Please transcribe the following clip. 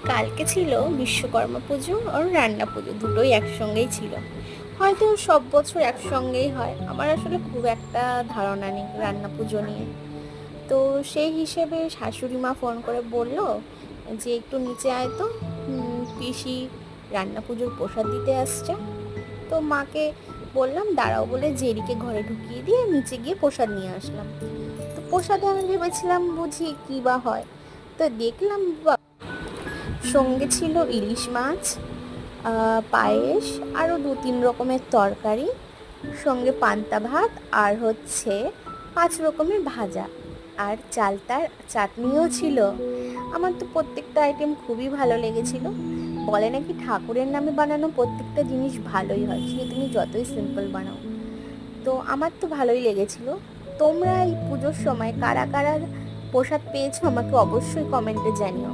কালকে ছিল বিশ্বকর্মা পুজো আর রান্না পুজো, দুটোই একসঙ্গেই ছিল। হয়তো সব বছর একসঙ্গেই হয়, আমার আসলে খুব একটা ধারণা নেই রান্না পুজো নিয়ে। তো সেই হিসেবে শাশুড়ি মা ফোন করে বলল যে একটু নিচে আয় তো, পিসি রান্না পুজোর প্রসাদ দিতে আসছে। তো মাকে বললাম দাঁড়াও বলে জেরিকে ঘরে ঢুকিয়ে দিয়ে নিচে গিয়ে প্রসাদ নিয়ে আসলাম। তো প্রসাদে আমি ভেবেছিলাম বুঝি কী বা হয়, তো দেখলাম সঙ্গে ছিল ইলিশ মাছ, পায়েস, আরও 2-3 রকমের তরকারি, সঙ্গে পান্তা ভাত, আর হচ্ছে 5 রকমের ভাজা, আর চালতার চাটনিও ছিল। আমার তো প্রত্যেকটা আইটেম খুবই ভালো লেগেছিল। বলে নাকি ঠাকুরের নামে বানানো প্রত্যেকটা জিনিস ভালোই হয়, সে তুমি যতই সিম্পল বানাও। তো আমার তো ভালোই লেগেছিল। তোমরা এই পুজোর সময় কারা কারা প্রসাদ পেয়েছো আমাকে অবশ্যই কমেন্টে জানিও।